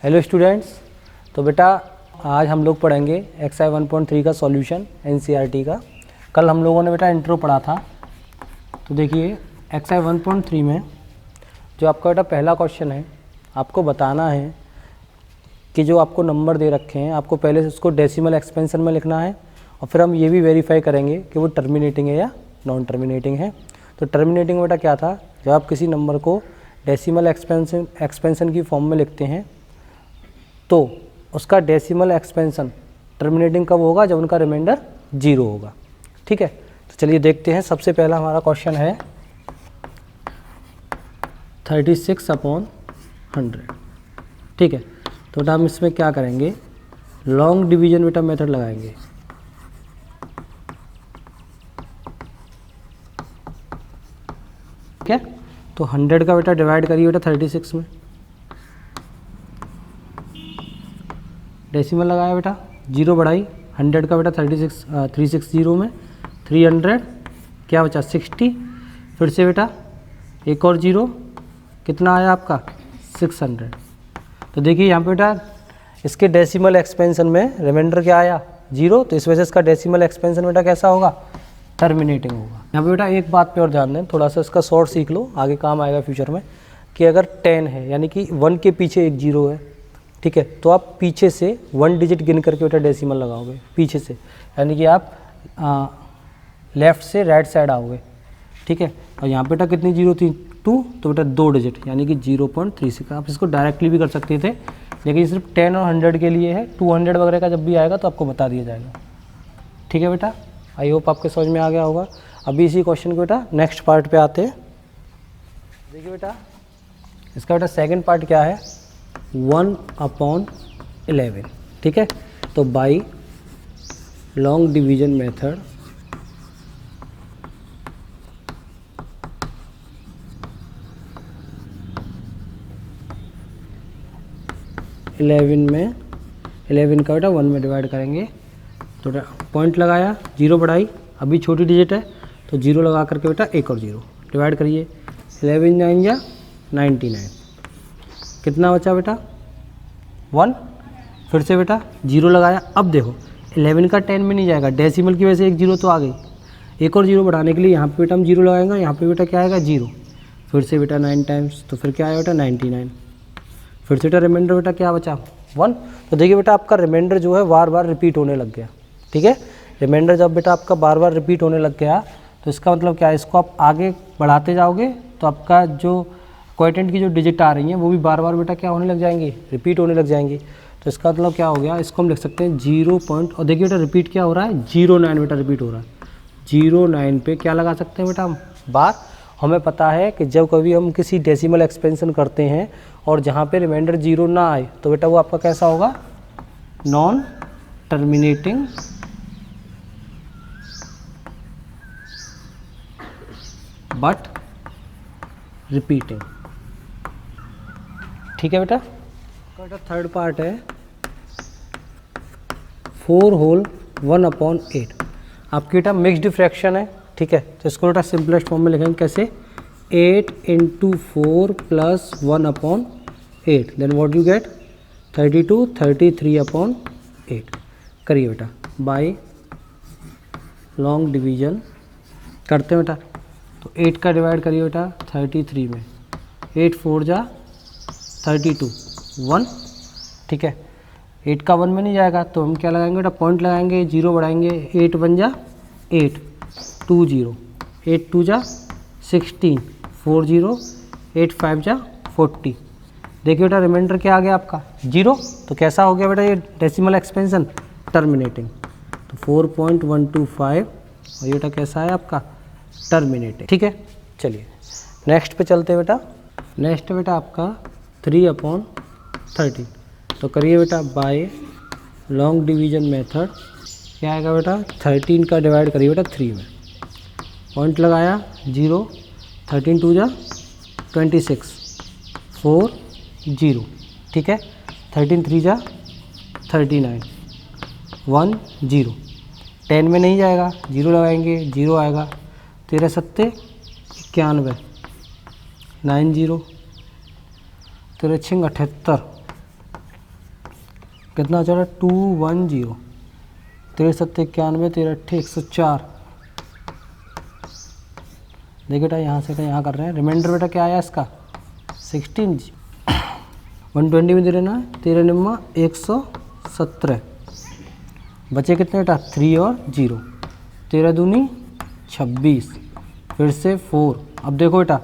Hello students. तो बेटा आज हम लोग पढ़ेंगे एक्सरसाइज 1.3 का सॉल्यूशन एनसीईआरटी का। कल हम लोगों ने बेटा इंट्रो पढ़ा था। तो देखिए एक्सरसाइज 1.3 में जो आपका बेटा पहला क्वेश्चन है, आपको बताना है कि जो आपको नंबर दे रखे हैं आपको पहले से उसको डेसिमल एक्सपेंशन में लिखना है और फिर हम ये भी वेरीफाई करेंगे कि वो टर्मिनेटिंग है या नॉन टर्मिनेटिंग है। तो टर्मिनेटिंग बेटा क्या था, जब आप किसी नंबर को डेसिमल एक्सपेंशन की फॉर्म में लिखते हैं तो उसका डेसिमल एक्सपेंशन टर्मिनेटिंग कब होगा, जब उनका रिमाइंडर 0 होगा। ठीक है, तो चलिए देखते हैं। सबसे पहला हमारा क्वेश्चन है 36/100। ठीक है, तो बेटा हम इसमें क्या करेंगे, लॉन्ग डिवीजन बेटा मेथड लगाएंगे। ठीक है, तो 100 का बेटा डिवाइड करिए बेटा 36 में, डेसिमल लगाया बेटा, 0 बढ़ाई 100 का बेटा 360 में 300 क्या बचा 60, फिर से बेटा एक और 0 कितना आया आपका 600। तो देखिए यहाँ पे बेटा इसके डेसिमल एक्सपेंशन में रिमाइंडर क्या आया 0, तो इस वजह से इसका डेसिमल एक्सपेंशन बेटा कैसा होगा, टर्मिनेटिंग होगा। यहाँ पे बेटा एक बात पे और ध्यान दें, थोड़ा सा इसका शॉर्ट सीख लो, आगे काम आएगा फ्यूचर में, कि अगर 10 है यानी कि 1 के पीछे एक 0 है, ठीक है, तो आप पीछे से 1 डिजिट गिन करके बेटा डेसिमल लगाओगे पीछे से, यानी कि आप लेफ़्ट से राइट साइड आओगे। ठीक है, और यहाँ बेटा कितनी 0 थी 2, तो बेटा 2 डिजिट यानी कि 0.36। आप इसको डायरेक्टली भी कर सकते थे, लेकिन सिर्फ 10 और 100 के लिए है। 200 वगैरह का जब भी आएगा तो आपको बता दिया जाएगा। ठीक है बेटा, आई होप आपके समझ में आ गया होगा। अभी इसी क्वेश्चन को बेटा नेक्स्ट पार्ट पे आते हैं। देखिए बेटा इसका बेटा सेकंड पार्ट क्या है, 1/11। ठीक है, तो बाई लॉन्ग डिवीजन मेथड में 11 का बेटा 1 में डिवाइड करेंगे। तो पॉइंट लगाया, 0 बढ़ाई, अभी छोटी डिजिट है तो 0 लगा करके बेटा एक और 0 डिवाइड करिए, 11 9 या 99, कितना बचा बेटा 1। फिर से बेटा 0 लगाया, अब देखो 11 का 10 में नहीं जाएगा, डेसिमल की वजह से एक 0 तो आ गई, एक और 0 बढ़ाने के लिए यहाँ पे बेटा हम 0 लगाएंगे, यहाँ पे बेटा क्या आएगा 0, फिर से बेटा 9 टाइम्स, तो फिर क्या आएगा बेटा 99, फिर से बेटा रिमाइंडर बेटा क्या बचा 1। तो देखिए बेटा आपका रिमाइंडर जो है बार बार रिपीट होने लग गया। ठीक है, रिमाइंडर जब बेटा आपका बार बार रिपीट होने लग गया तो इसका मतलब क्या है, इसको आप आगे बढ़ाते जाओगे तो आपका जो क्वोटिएंट की जो डिजिट आ रही हैं वो भी बार बार बेटा क्या होने लग जाएंगी, रिपीट होने लग जाएंगी। तो इसका मतलब क्या हो गया, इसको हम लिख सकते हैं 0 और देखिए बेटा रिपीट क्या हो रहा है 09 बेटा रिपीट हो रहा है, 09 पे क्या लगा सकते हैं बेटा हम बार। हमें पता है कि जब कभी हम किसी डेसिमल एक्सपेंशन करते हैं और जहाँ पे रिमाइंडर 0 ना आए तो बेटा वो आपका कैसा होगा, नॉन टर्मिनेटिंग बट रिपीटिंग। ठीक है बेटा, थर्ड पार्ट है 4 होल 1/8। आपकी बेटा मिक्स्ड फ्रैक्शन है। ठीक है, तो इसको बेटा सिंपलेस्ट फॉर्म में लिखेंगे कैसे, 8 × 4 + 1/8, देन व्हाट यू गेट 32 33/8। करिए बेटा बाय लॉन्ग डिवीजन करते हैं बेटा, तो 8 का डिवाइड करिए बेटा 33 में, 8 4 जा 32 1। ठीक है, 8 का 1 में नहीं जाएगा तो हम क्या लगाएंगे बेटा, पॉइंट लगाएंगे, 0 बढ़ाएंगे, 8 1 जा 8 2 0, 8 2 जा 16 4 0, 8 5 जा 40। देखिए बेटा रिमाइंडर क्या आ गया आपका 0, तो कैसा हो गया बेटा ये डेसिमल एक्सपेंशन टर्मिनेटिंग। तो 4.125 और ये बेटा कैसा है आपका टर्मिनेटिंग। ठीक है, चलिए नेक्स्ट पे चलते हैं बेटा। नेक्स्ट बेटा आपका 3/13। तो करिए बेटा बाय लॉन्ग डिवीजन मेथड, क्या आएगा बेटा 13 का डिवाइड करिए बेटा 3 में, पॉइंट लगाया 0, 13 2 जा 26 4 0। ठीक है, 13 3 जा 39 1 0, 10 में नहीं जाएगा, 0 लगाएंगे 0 आएगा, 13 7 91 9 0, 13 6 78। कितना चला 210, 13 7 91, 13 8 104। देखिए बेटा यहाँ से यहाँ कर रहे हैं। रिमाइंडर बेटा क्या आया इसका 16, 120 में दे देना है, 13 9 117। बचे कितने बेटा 3 और 0, 13 दूनी 26, फिर से 4। अब देखो बेटा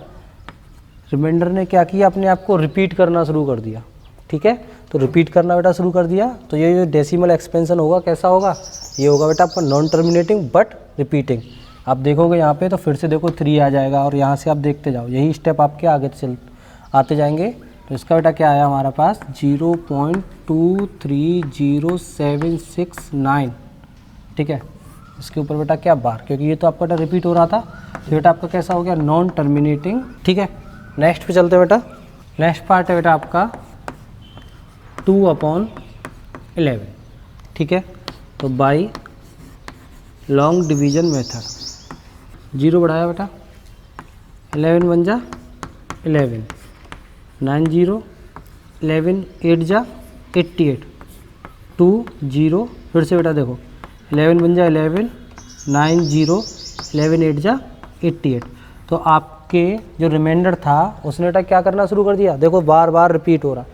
रिमाइंडर ने क्या किया, अपने आप को रिपीट करना शुरू कर दिया। ठीक है, तो रिपीट करना बेटा शुरू कर दिया, तो ये जो डेसिमल एक्सपेंशन होगा कैसा होगा, ये होगा बेटा आपका नॉन टर्मिनेटिंग बट रिपीटिंग। आप देखोगे यहाँ पे तो फिर से देखो 3 आ जाएगा, और यहाँ से आप देखते जाओ, यही स्टेप आपके आगे चल आते जाएंगे। तो इसका बेटा क्या आया हमारा पास 0.23079। ठीक है, इसके ऊपर बेटा क्या बार, क्योंकि ये तो आपका बेटा रिपीट हो रहा था, तो बेटा आपका कैसा हो गया नॉन टर्मिनेटिंग। ठीक है, नेक्स्ट पे चलते हैं बेटा। नेक्स्ट पार्ट है बेटा आपका 2/11। ठीक है, तो बाई लॉन्ग डिवीजन मेथड, 0 बढ़ाया बेटा, 11 1 जा 11, 9 0 11, 8 जा 88, 2 0, फिर से बेटा देखो 11 1 जा 11, 9 0 11, 8 जा 88। तो आपके जो रिमाइंडर था उसने बेटा क्या करना शुरू कर दिया, देखो बार बार रिपीट हो रहा।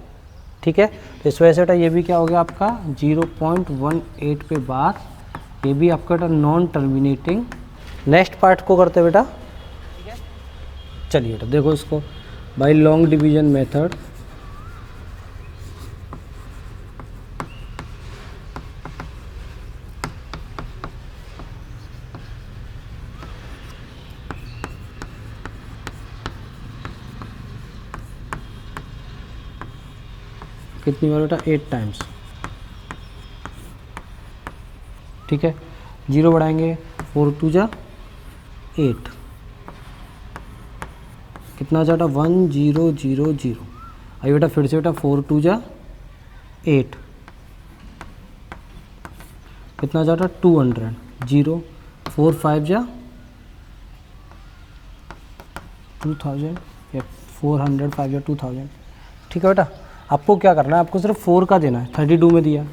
ठीक है, तो इस वजह से बेटा ये भी क्या हो गया आपका 0.18 पे बार, ये भी आपका बेटा नॉन टर्मिनेटिंग। नेक्स्ट पार्ट को करते बेटा। ठीक है, चलिए बेटा देखो इसको बाय लॉन्ग डिवीजन मेथड। कितनी बार बेटा 8 टाइम्स। ठीक है, 0 बढ़ाएंगे, 4 2 जा 8, कितना बेटा 1 0 0 0। अभी बेटा फिर से बेटा 4 2 जा 8, कितना बेटा 200, 0 4 5 जा 2000 या 400, 5 या 2000। ठीक है बेटा, आपको क्या करना है, आपको सिर्फ 4 का देना है। 32 में दिया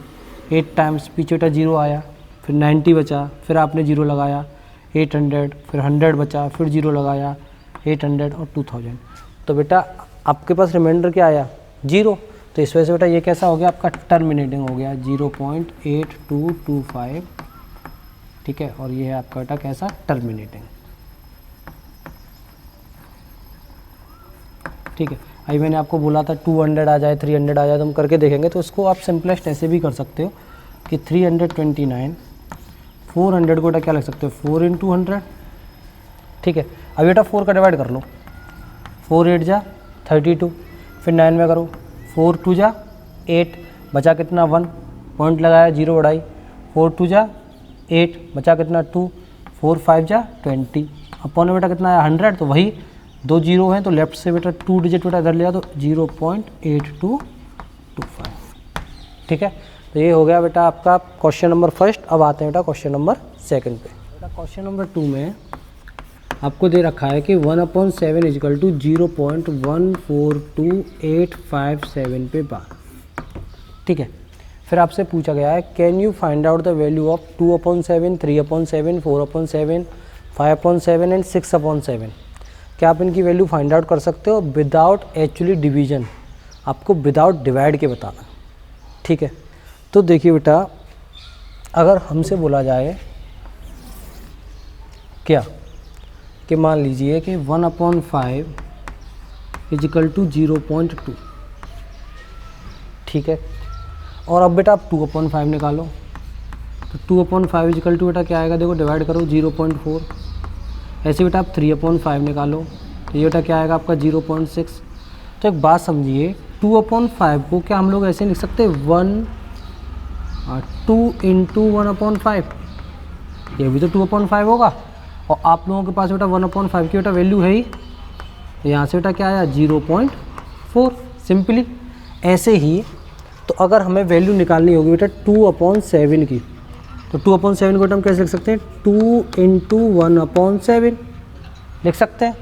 8 टाइम्स, पीछे बेटा 0 आया, फिर 90 बचा, फिर आपने 0 लगाया, 800, फिर 100 बचा, फिर 0 लगाया, 800 और 2000। तो बेटा आपके पास रिमाइंडर क्या आया 0। तो इस वजह से बेटा ये कैसा हो गया आपका टर्मिनेटिंग हो गया 0.8225। ठीक है, और ये है आपका बेटा कैसा टर्मिनेटिंग। ठीक है, अभी मैंने आपको बोला था 200 आ जाए 300 आ जाए तो हम करके देखेंगे। तो इसको आप सिंपलेस्ट ऐसे भी कर सकते हो कि 329, 400 को बेटा क्या लिख सकते हो 4 × 100। ठीक है, अब बेटा 4 का डिवाइड कर लो, 4 8 जा 32, फिर 9 में करो, 4 2 जा 8, बचा कितना 1, पॉइंट लगाया 0 बढ़ाई, 4 2 जा 8, बचा कितना 2, 4 5 जा 20, अपॉन बेटा कितना आया 100। तो वही 2 0 हैं तो लेफ्ट से बेटा 2 डिजिट बेटा इधर लिया तो 0.8225। ठीक है, तो ये हो गया बेटा आपका क्वेश्चन नंबर फर्स्ट। अब आते हैं बेटा क्वेश्चन नंबर सेकंड पे। बेटा क्वेश्चन नंबर 2 में आपको दे रखा है कि 1/7 = 0.142857 पे बार। ठीक है, फिर आपसे पूछा गया है can you find out the value of 2/7, 3/7, 4/7, 5/7 and 6/7। क्या आप इनकी वैल्यू फाइंड आउट कर सकते हो विदाउट एक्चुअली डिवीजन, आपको विदाउट डिवाइड के बताना। ठीक है, तो देखिए बेटा अगर हमसे बोला जाए क्या कि मान लीजिए कि 1/5 = 0.2। ठीक है, और अब बेटा आप 2/5 निकालो, तो 2/5 = बेटा क्या आएगा, देखो डिवाइड करो 0.4। ऐसे बेटा आप 3/5 निकालो, तो ये बेटा क्या आएगा आपका 0.6। तो एक बात समझिए 2/5 को क्या हम लोग ऐसे लिख सकते हैं 2 × 1/5, ये भी तो 2/5 होगा। और आप लोगों के पास बेटा 1/5 की बेटा वैल्यू है ही, तो यहाँ से बेटा क्या आया 0.4 सिंपली। ऐसे ही तो अगर हमें वैल्यू निकालनी होगी बेटा 2/7 की, तो 2/7 को हम कैसे लिख सकते हैं 2 × 1/7 लिख सकते हैं।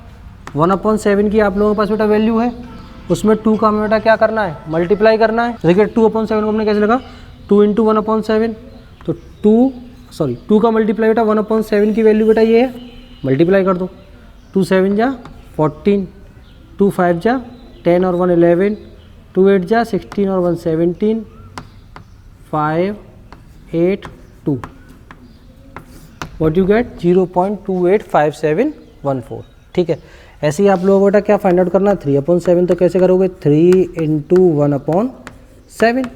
1/7 की आप लोगों के पास बेटा वैल्यू है, उसमें 2 का हमें बेटा क्या करना है मल्टीप्लाई करना है। तो देखिए 2/7 को हमने कैसे लिखा 2 इंटू 1/7, तो 2 का मल्टीप्लाई बेटा 1/7 की वैल्यू बेटा ये है, मल्टीप्लाई कर दो। 2 7 जा 14, 2 5 जा 10 और 1 11, 2 8 जा 16 और 1 17, 5 8 2, व्हाट यू गेट 0.285714। ठीक है, ऐसे ही आप लोगों को बेटा क्या फाइंड आउट करना है, 3/7, तो कैसे करोगे, 3 इंटू 1/7,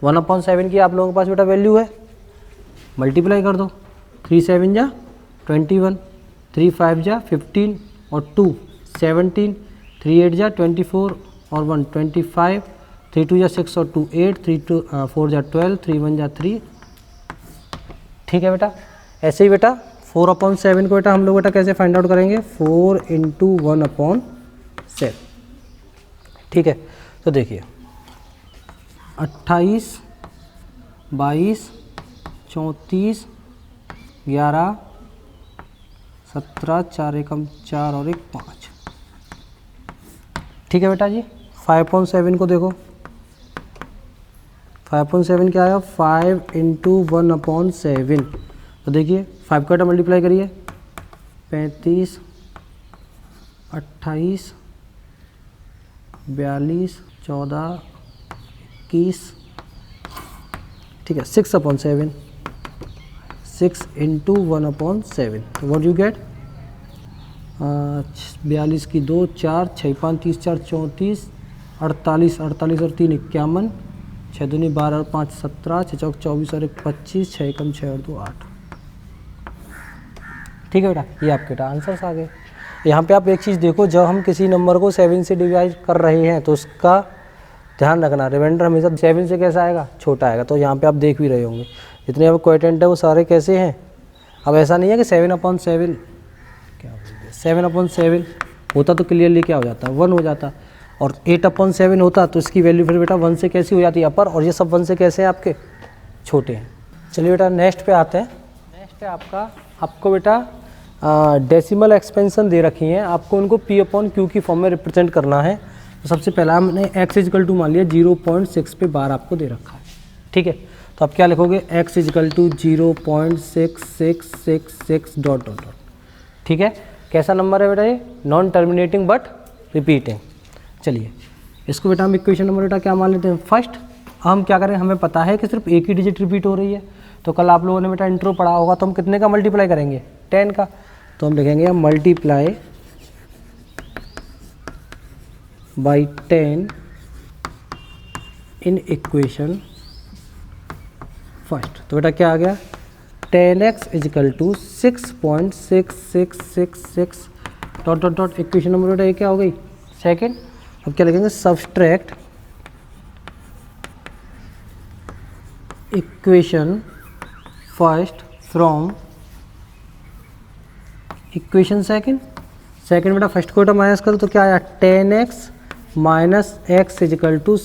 1/7 की आप लोगों के पास बेटा वैल्यू है, मल्टीप्लाई कर दो। 3 7 जा 21, 3 5 जा 15 और 2 17, 3 8 जा 24 और 1 25, 3 2 जा 6 और 2 8, 3 4 जा 12, 3 1 जा 3। ठीक है बेटा, ऐसे ही बेटा 4/7 को बेटा हम लोग बेटा कैसे फाइंड आउट करेंगे, 4 इंटू 1/7। ठीक है, तो देखिए 28 22 34 11 17, 4 एकम 4 और 1 5। ठीक है बेटा जी, 5/7 को देखो, 5/7 क्या आया, 5 इंटू 1/7, तो देखिए 5 का बेटा मल्टीप्लाई करिए, 35 28 42 14 21। ठीक है, 6/7, 6 इंटू 1/7, तो व्हाट यू गेट, 42 की 2 4, 6 5 30 4 34, 48 48 और 3 51, 6 दूनी 12 और 5 17, 6 चौक 24 और 1 25, 6 कम 6 और 2 8। ठीक है बेटा, ये आपके बेटा आंसर्स आ गए। यहाँ पे आप एक चीज़ देखो, जब हम किसी नंबर को 7 से डिवाइड कर रहे हैं तो उसका ध्यान रखना, रिमाइंडर हमेशा 7 से कैसा आएगा, छोटा आएगा। तो यहाँ पे आप देख भी रहे होंगे जितने अब क्वोटिएंट है वो सारे कैसे हैं। अब ऐसा नहीं है कि 7/7 क्या बोलते हैं, 7/7 होता तो क्लियरली क्या हो जाता, 1 हो जाता, और 8/7 होता तो इसकी वैल्यू फिर बेटा 1 से कैसी हो जाती है, अपर, और ये सब 1 से कैसे हैं आपके, छोटे हैं। चलिए बेटा नेक्स्ट पे आते हैं। नेक्स्ट है आपको बेटा डेसिमल एक्सपेंशन दे रखी हैं, आपको उनको P/Q की फॉर्म में रिप्रेजेंट करना है। तो सबसे पहला हमने x = मान लिया 0.6 पे बार आपको दे रखा है। ठीक है, तो आप क्या लिखोगे, x = 0.6666 ... ठीक है, कैसा नंबर है बेटा ये, नॉन टर्मिनेटिंग बट रिपीटिंग। चलिए इसको बेटा हम इक्वेशन नंबर बेटा क्या मान लेते हैं, फर्स्ट। हम क्या करें, हमें पता है कि सिर्फ एक ही डिजिट रिपीट हो रही है, तो कल आप लोगों ने बेटा इंट्रो पढ़ा होगा, तो हम कितने का मल्टीप्लाई करेंगे, 10 का। तो हम लिखेंगे multiply by 10 in equation first. तो बेटा क्या आ गया, 10x = 6.6666 ... इक्वेशन नंबर बेटा ये क्या हो गई, सेकंड। अब क्या लिखेंगे, subtract equation first from equation second. Second बेटा फर्स्ट को बेटा माइनस करो तो क्या आया, 10x - x =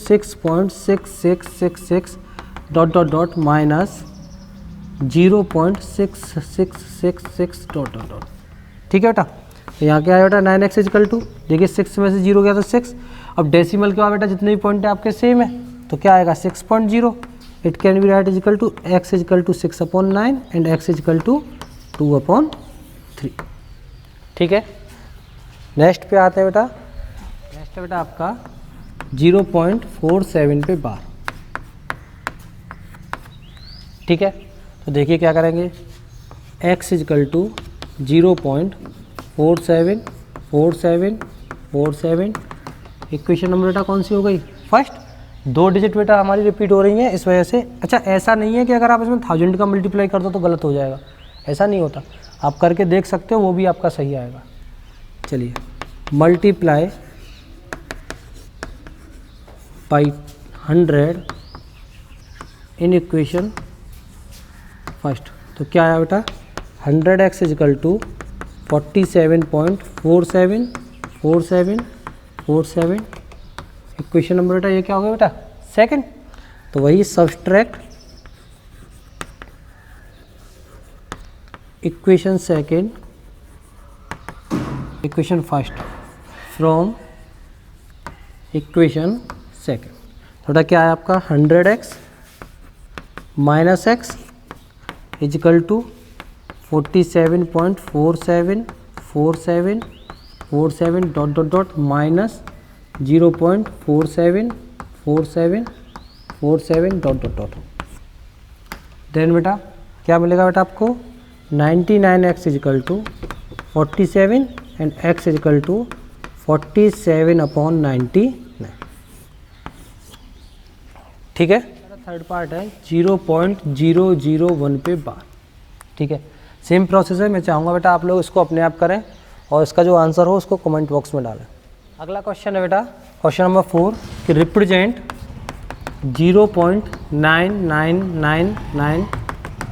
6.6666 ... माइनस 0.6666 ... ठीक है बेटा, तो यहाँ क्या है बेटा, 9x = देखिए 6 में से 0 गया तो 6। अब डेसिमल के बाद बेटा जितने भी पॉइंट है आपके सेम है, तो क्या आएगा 6.0। It can be right x = 6/9 and x = 2/3। ठीक है, नेक्स्ट पे आते हैं बेटा। नेक्स्ट है बेटा आपका 0.47 पे बार। ठीक है, तो देखिए क्या करेंगे, x = 0.474747। इक्वेशन नंबर बेटा कौन सी हो गई, फर्स्ट। 2 डिजिट बेटा हमारी रिपीट हो रही हैं इस वजह से। अच्छा, ऐसा नहीं है कि अगर आप इसमें 1000 का मल्टीप्लाई कर दो तो गलत हो जाएगा, ऐसा नहीं होता, आप करके देख सकते हो, वो भी आपका सही आएगा। चलिए, multiply by 100 in equation first. तो क्या आया बेटा, 100x = 47.474747। इक्वेशन नंबर बेटा ये क्या हो गया बेटा, सेकंड। तो वही subtract equation second equation first from equation second. तो बेटा क्या है आपका, 100x minus x equal to 47.47 dot dot dot minus 0.47 dot dot dot. Then बेटा क्या मिलेगा बेटा आपको 99x equal to 47 and x equal to 47/99। ठीक है, थर्ड पार्ट है 0.001 पे बार। ठीक है, सेम प्रोसेस है। मैं चाहूँगा बेटा आप लोग इसको अपने आप करें और इसका जो आंसर हो उसको कमेंट बॉक्स में डालें। अगला क्वेश्चन है बेटा क्वेश्चन नंबर 4 कि represent 0.9999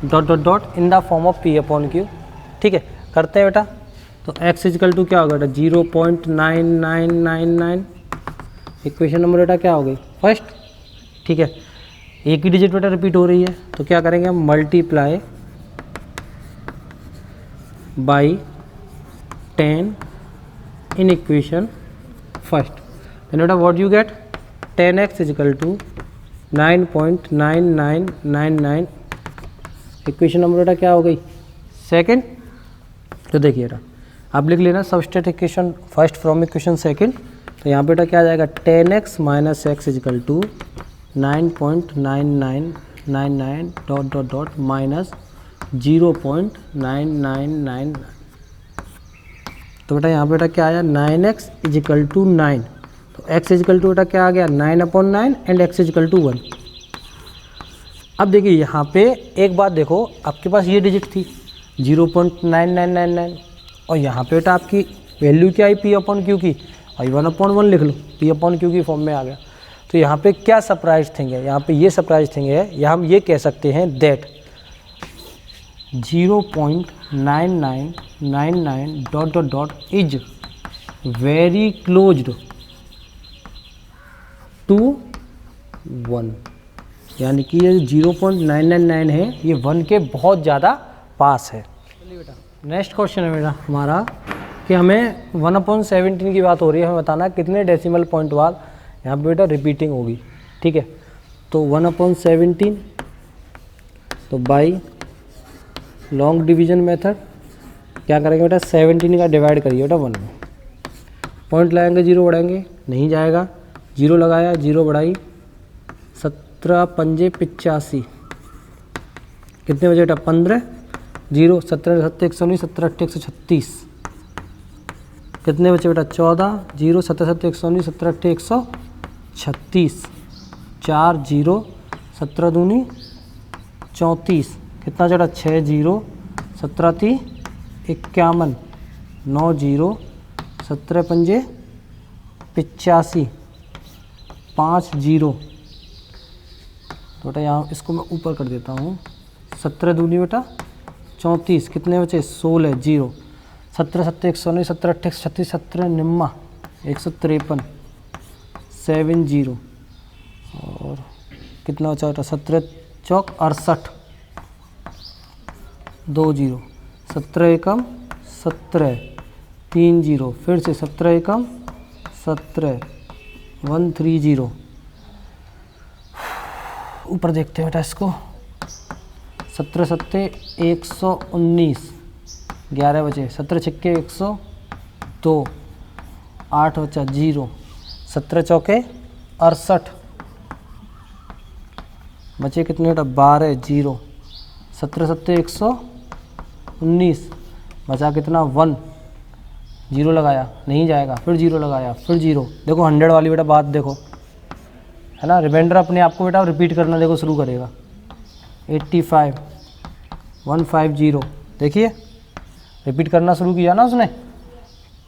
dot dot dot in the form of P/Q। ठीक है, करते हैं बेटा। तो x इजिकल टू क्या होगा बेटा 0.9999। इक्वेशन नंबर बेटा क्या हो गई फर्स्ट। ठीक है, एक ही डिजिट बेटा रिपीट हो रही है तो क्या करेंगे हम multiply by 10 in equation first. Then बेटा what you get 10x is equal to 9.9999। Equation number बेटा क्या हो गई सेकंड। तो देखिए बेटा आप लिख लेना सबस्टेट equation first from equation second. तो यहाँ पे बेटा क्या आ जाएगा 10x minus x equal to 9.9999 dot dot dot minus 0.9999। तो बेटा यहाँ पे बेटा क्या आया 9x इजिकल टू 9। तो x इजिकल टू बेटा क्या आ गया 9/9 एंड x इजिकल टू 1। अब देखिए यहाँ पे एक बात देखो, आपके पास ये डिजिट थी 0.9999 और यहाँ पे बेटा आपकी वैल्यू क्या आई P/Q की, और 1/1 लिख लो, P/Q की फॉर्म में आ गया। तो यहाँ पे क्या सरप्राइज थिंग है, यहाँ पे ये सरप्राइज थिंग है, या हम ये कह सकते हैं that 0.9999 dot dot dot is very closed to 1। यानी कि ये 0.999 है ये 1 के बहुत ज़्यादा पास है। चलिए बेटा नेक्स्ट क्वेश्चन है बेटा हमारा कि हमें 1/17 की बात हो रही है, हमें बताना कितने डेसिमल पॉइंट बाद यहाँ पे बेटा रिपीटिंग होगी। ठीक है, तो 1/17 तो बाई लॉन्ग डिवीजन मेथड क्या करेंगे बेटा 17 का डिवाइड करिए बेटा 1 में। पॉइंट लगाएंगे 0 बढ़ाएंगे नहीं जाएगा, 0 लगाया 0 बढ़ाई 17 पंजे 85 कितने बजे बेटा 15 0 17 7 119 17 8 136 कितने बचे बेटा 14 0 17 7 119 17 8 136 4 0 17 दूनी 34 कितना चढ़ा 6 0 17 थी 51 9 0 17 पंजे 85 5 0। तो बेटा यहाँ इसको मैं ऊपर कर देता हूँ 17 दूनी बेटा 34 कितने बचे 16 0 17 7 119 17 8 136 17 निम्मा 153 7 0 और कितना बचा बेटा 17 चौक 68 2 0 17 एकम 17 3 0 फिर से 17 एकम 17 1 3 0। ऊपर देखते हैं बेटा इसको 17 सत्ते 119 11 बचे 17 छक्के 102 8 बचा 0 17 चौके 68 बचे कितने बेटा 12 0 17 सत्ते 119 बचा कितना 1 0 लगाया नहीं जाएगा फिर 0 लगाया फिर 0। देखो 100 वाली बेटा बात देखो है ना, रिमाइंडर अपने आप को बेटा रिपीट करना देखो शुरू करेगा 85 150 देखिए रिपीट करना शुरू किया ना उसने।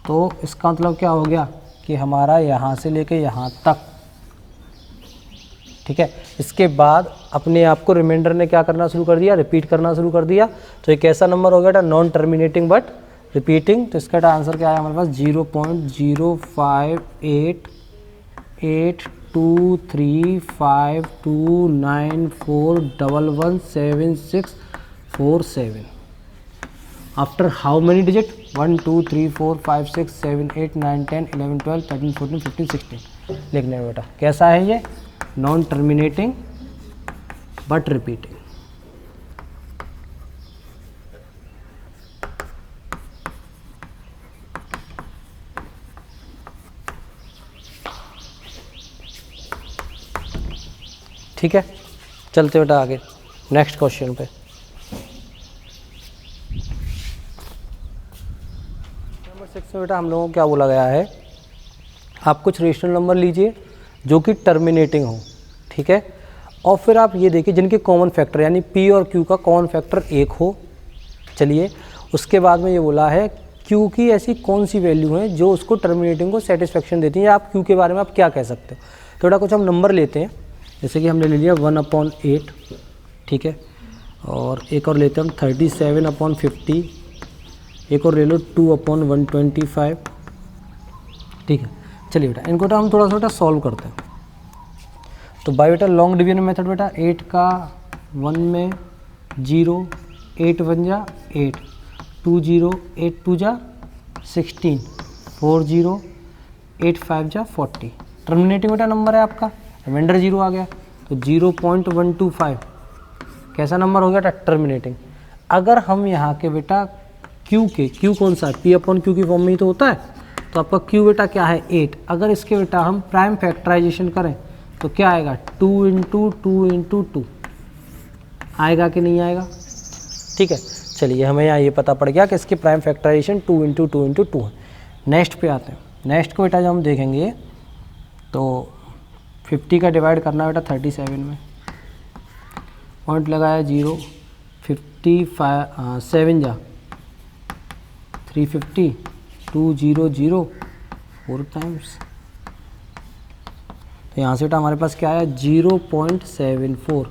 तो इसका मतलब क्या हो गया कि हमारा यहाँ से लेके यहाँ तक। ठीक है, इसके बाद अपने आप को रिमाइंडर ने क्या करना शुरू कर दिया रिपीट करना शुरू कर दिया। तो एक ऐसा नंबर हो गया नॉन टर्मिनेटिंग बट रिपीटिंग। तो इसका आंसर क्या आया हमारे पास 0.052835294117647। आफ्टर हाउ मेनी डिजिट 1 2 3 4 5 6 7 8 9 10 11 12 13 14 15 16 लिखने में बेटा कैसा है ये नॉन टर्मिनेटिंग बट रिपीटिंग। ठीक है, चलते बेटा आगे नेक्स्ट क्वेश्चन पे। नंबर 6 में बेटा हम लोगों को क्या बोला गया है, आप कुछ रेशनल नंबर लीजिए जो कि टर्मिनेटिंग हो, ठीक है, और फिर आप ये देखिए जिनके कॉमन फैक्टर यानी P और Q का कॉमन फैक्टर 1 हो। चलिए उसके बाद में ये बोला है Q की ऐसी कौन सी वैल्यू है जो उसको टर्मिनेटिंग को सेटिस्फेक्शन देती है, या आप Q के बारे में आप क्या कह सकते हो। तो बेटा कुछ हम नंबर लेते हैं, जैसे कि हमने ले लिया 1/8, ठीक है, और एक और लेते हैं हम 37/50, एक और ले लो 2/125, ठीक है। चलिए बेटा इनको तो हम थोड़ा सॉल्व करते हैं। तो बाय बेटा लॉन्ग डिवीजन मेथड बेटा 8 का 1 में 0, 8 1 जा 8, 2 0, 8 2 जा 16, 4 0, 8 5 जा 40। टर्मिनेटिंग बेटा नंबर है आपका, रिमाइंडर 0 आ गया, तो 0.125 कैसा नंबर हो गया, टर्मिनेटिंग। अगर हम यहाँ के बेटा Q कौन सा है, P/Q की फॉर्म में ही तो होता है, तो आपका Q बेटा क्या है 8। अगर इसके बेटा हम प्राइम फैक्टराइजेशन करें तो क्या आएगा 2 × 2 × 2 आएगा कि नहीं आएगा, ठीक है। चलिए हमें यहाँ ये पता पड़ गया कि इसकी प्राइम फैक्टराइजेशन 2 × 2 × 2 है। नेक्स्ट पे आते हैं, नेक्स्ट को बेटा जब हम देखेंगे तो 50 का डिवाइड करना बेटा 37 में, पॉइंट लगाया 0, 55 7 जा 350, 2 0 0 4 टाइम्स, तो यहाँ से बेटा हमारे पास क्या आया 0.74।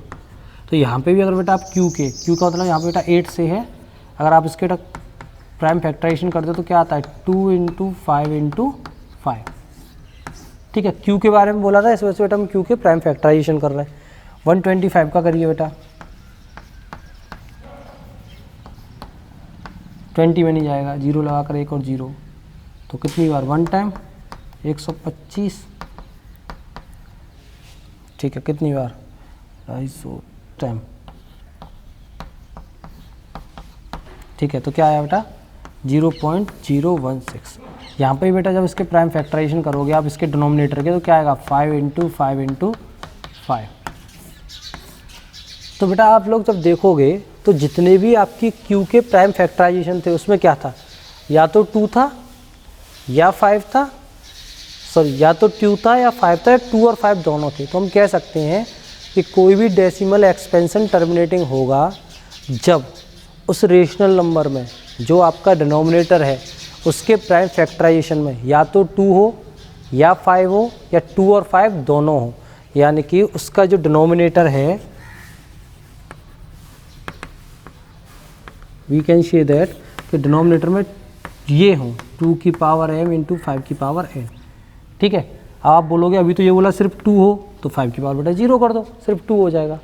तो यहाँ पे भी अगर बेटा आप Q का मतलब यहाँ पे बेटा 8 से है, अगर आप इसके बेटा प्राइम फैक्टराइजेशन करते हो तो क्या आता है 2 × 5 × 5, ठीक है। Q के बारे में बोला था, इस वजह से बेटा हम Q के प्राइम फैक्टराइजेशन कर रहे हैं। 125 का करिए बेटा, 20 में नहीं जाएगा, 0 लगा कर 1 और 0, तो कितनी बार 1 टाइम 125, ठीक है, कितनी बार 250 टाइम, ठीक है। तो क्या आया बेटा 0.016। यहाँ पे बेटा जब इसके प्राइम फैक्टराइजेशन करोगे आप इसके डिनोमिनेटर के, तो क्या आएगा 5 × 5 × 5। तो बेटा आप लोग जब देखोगे तो जितने भी आपकी Q के प्राइम फैक्टराइजेशन थे उसमें क्या था, या तो 2 था या 5 था, सॉरी या तो 2 था या 5 था, या 2 और 5 दोनों थे। तो हम कह सकते हैं कि कोई भी डेसिमल एक्सपेंशन टर्मिनेटिंग होगा जब उस रेशनल नंबर में जो आपका डिनोमिनेटर है उसके प्राइम फैक्टराइजेशन में या तो 2 हो या 5 हो या 2 और 5 दोनों हो, यानी कि उसका जो डिनोमिनेटर है वी कैन से दैट कि डिनोमिनेटर में ये हो 2 की पावर m × 5 की पावर n, ठीक है। आप बोलोगे अभी तो ये बोला सिर्फ 2 हो, तो 5 की पावर बेटा 0 कर दो, सिर्फ 2 हो जाएगा,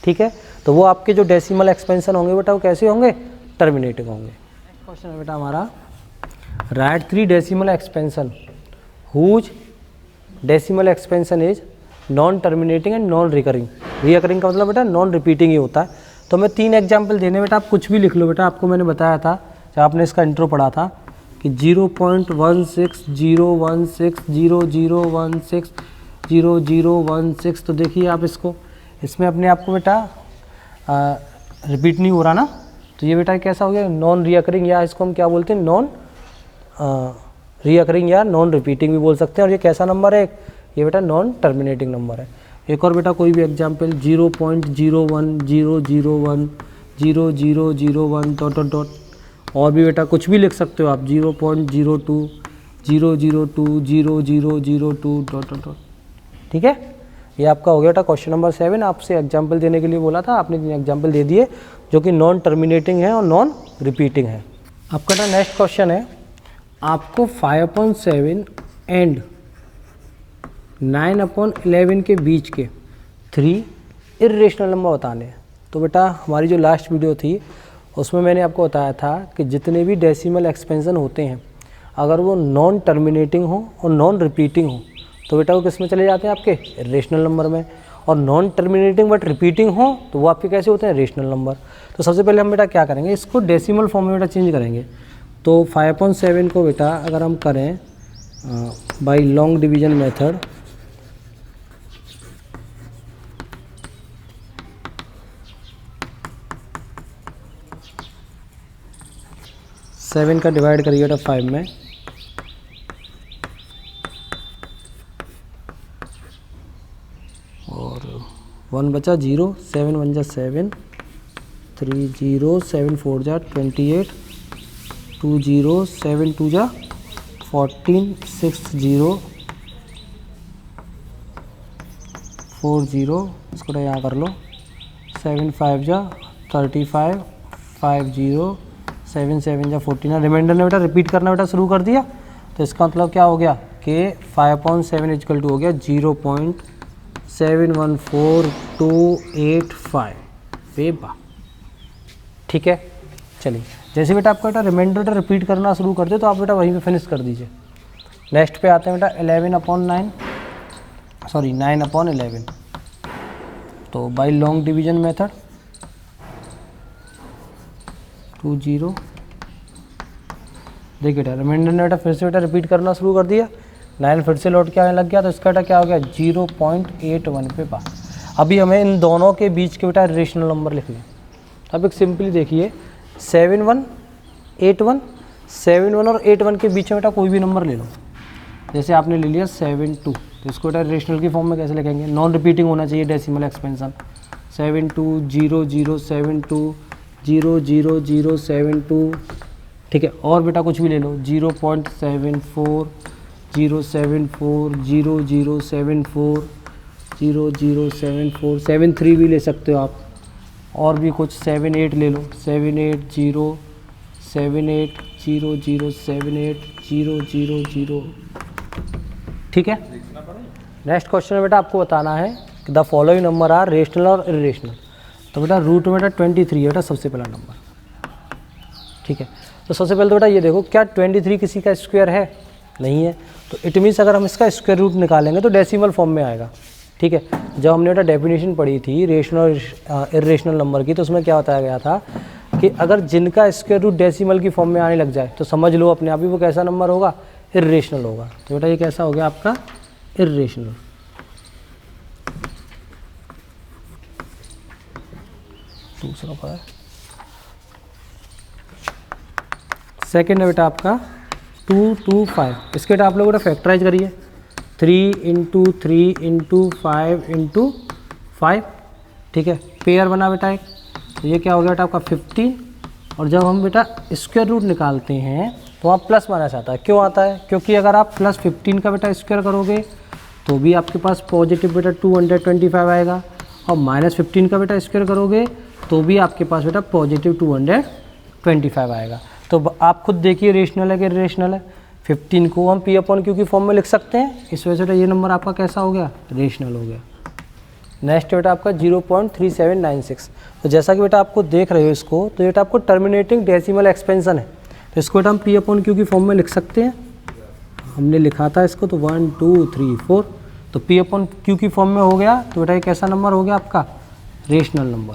ठीक है। तो वो आपके जो डेसिमल एक्सपेंशन होंगे बेटा वो कैसे होंगे, टर्मिनेटिंग होंगे। नेक्स्ट क्वेश्चन है बेटा हमारा, right 3 decimal expansion whose decimal expansion is non terminating and non recurring. Recurring का मतलब बेटा नॉन रिपीटिंग ही होता है। तो मैं 3 एग्जाम्पल देने बेटा, आप कुछ भी लिख लो बेटा। आपको मैंने बताया था जब आपने इसका इंट्रो पढ़ा था कि 0.1600160160016, तो देखिए आप इसको, इसमें अपने आप को बेटा रिपीट नहीं हो रहा ना, तो ये बेटा कैसा हो गया नॉन रिकरिंग, या इसको हम क्या बोलते हैं नॉन रिकरिंग या नॉन रिपीटिंग भी बोल सकते हैं। और ये कैसा नंबर है, ये बेटा नॉन टर्मिनेटिंग नंबर है। एक और बेटा कोई भी एग्जाम्पल 0.01010001 डॉट डॉट डॉट, और भी बेटा कुछ भी लिख सकते हो आप 0.02 002 0002 डॉट डॉट डॉट, ठीक है। ये आपका हो गया बेटा क्वेश्चन नंबर 7। आपसे एग्जाम्पल देने के लिए बोला था, आपने 3 एग्जाम्पल दे दिए जो कि नॉन टर्मिनेटिंग है और नॉन रिपीटिंग है। आपका ना नेक्स्ट क्वेश्चन है, आपको 5/7 एंड 9/11 के बीच के 3 इर्रेशनल नंबर बताने हैं। तो बेटा हमारी जो लास्ट वीडियो थी उसमें मैंने आपको बताया था कि जितने भी डेसिमल एक्सपेंशन होते हैं अगर वो नॉन टर्मिनेटिंग हो और नॉन रिपीटिंग हो तो बेटा वो किस में चले जाते हैं, आपके इर्रेशनल नंबर में। और नॉन टर्मिनेटिंग बट रिपीटिंग हो तो वो आपके कैसे होते हैं, रेशनल नंबर। तो सबसे पहले हम बेटा क्या करेंगे, इसको डेसिमल फॉर्म में बेटा चेंज करेंगे। तो 5/7 को बेटा अगर हम करें बाय लॉन्ग डिवीजन मेथड, 7 का डिवाइड करिए बेटा 5 में, और 1 बचा 0, 7 1 जा 7, 3 0, 7 4 जा 28, 2 0, 7 2 जा 14, 6 0, 4 0, इसको यहाँ कर लो, 7 5 जा 35, 5 0, 7 7 जा 14। रिमाइंडर ने बेटा रिपीट करना बेटा शुरू कर दिया, तो इसका मतलब क्या हो गया कि 5/7 इक्वल टू हो गया 0.714285 बेबा। ठीक है, चलिए जैसे बेटा आपका बेटा रिमाइंडर बेटा रिपीट करना शुरू कर दे तो आप बेटा वहीं पे फिनिश कर दीजिए। नेक्स्ट पे आते हैं बेटा 9/11, तो बाय लॉन्ग डिवीजन मेथड 2 0। देखिए बेटा रिमाइंडर ने बेटा फिर से बेटा रिपीट करना शुरू कर दिया, 9 फिर से लौट के आने लग गया, तो इसका बेटा क्या हो गया 0.81 पे पास। अभी हमें इन दोनों के बीच के बेटा रेशनल नंबर लिखने हैं। अब एक सिंपली देखिए 7 1 8 1, 7 1 और 8 1 के बीच में बेटा कोई भी नंबर ले लो। जैसे आपने ले लिया 7 2, तो इसको बेटा रेशनल की फॉर्म में कैसे लिखेंगे, नॉन रिपीटिंग होना चाहिए डेसिमल एक्सपेंशन। 7 2 0 0 7 2 0 0 0 7 2। ठीक है, और बेटा कुछ भी ले लो 0.74 074 0 0 74 0 0 74 73 भी ले सकते हो आप, और भी कुछ 7 8 ले लो 7 8 0 7 8 0 0 7 8 0 0 0। ठीक है, नेक्स्ट क्वेश्चन में बेटा आपको बताना है कि the following number are rational और इरेशनल। तो बेटा रूट में बेटा 23 है बेटा सबसे पहला नंबर। ठीक है, तो सबसे पहले तो बेटा ये देखो क्या 23 किसी का स्क्वायर है, नहीं है, तो इट मीन्स अगर हम इसका स्क्वायर रूट निकालेंगे तो डेसिमल फॉर्म में आएगा। ठीक है, जब हमने बेटा डेफिनेशन पढ़ी थी रेशनल इरेशनल नंबर की, तो उसमें क्या बताया गया था कि अगर जिनका स्क्वायर रूट डेसिमल की फॉर्म में आने लग जाए तो समझ लो अपने आप ही वो कैसा नंबर होगा, इरेशनल होगा। तो बेटा ये कैसा हो गया आपका इरेशनल। दूसरा पता है, सेकेंड है बेटा आपका 2 2 5। इसके बेटा आप लोग बेटा फैक्टराइज करिए 3 × 3 × 5 × 5। ठीक है, पेयर बना बेटा एक, तो ये क्या हो गया बेटा आपका 15। और जब हम बेटा स्क्वायर रूट निकालते हैं तो आप प्लस माना चाहता है, क्यों आता है, क्योंकि अगर आप प्लस 15 का बेटा स्क्वायर करोगे तो भी आपके पास पॉजिटिव बेटा 225 आएगा, और माइनस 15 का बेटा स्क्वायर करोगे तो भी आपके पास बेटा पॉजिटिव 225 आएगा। तो आप खुद देखिए रेशनल है कि इरेशनल है। 15 को हम P/Q की फॉर्म में लिख सकते हैं, इस वजह से ये नंबर आपका कैसा हो गया, रेशनल हो गया। नेक्स्ट बेटा आपका 0.3796। तो जैसा कि बेटा आपको देख रहे हो इसको, तो बेटा आपको टर्मिनेटिंग डेसिमल एक्सपेंशन है, तो इसको बेटा हम P/Q की फॉर्म में लिख सकते हैं। हमने लिखा था इसको, तो 1 2 3 4, तो P/Q की फॉर्म में हो गया, तो बेटा ये कैसा नंबर हो गया आपका, रेशनल नंबर।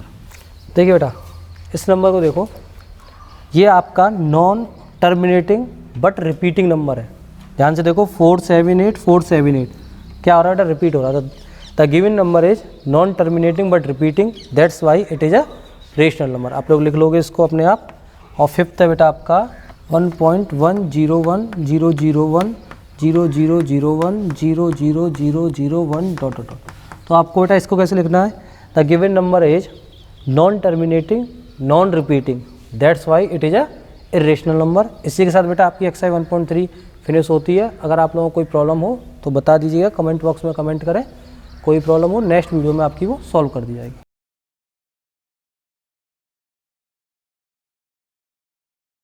देखिए बेटा इस नंबर को देखो, ये आपका non terminating but repeating number है। ध्यान से देखो 478 क्या हो रहा है बेटा, रिपीट हो रहा था। The given number is non terminating but repeating, that's why it is a rational number. आप लोग लिख लोगे इसको अपने आप। और फिफ्थ है बेटा आपका 1.10101000100001 ... तो आपको बेटा इसको कैसे लिखना है, the given number is non terminating non repeating, that's why it is a irrational number. इसी के साथ बेटा आपकी एक्सरसाइज 1.3 फिनिश होती है। अगर आप लोगों को कोई प्रॉब्लम हो तो बता दीजिएगा, कमेंट बॉक्स में कमेंट करें। कोई प्रॉब्लम हो नेक्स्ट वीडियो में आपकी वो सॉल्व कर दी जाएगी।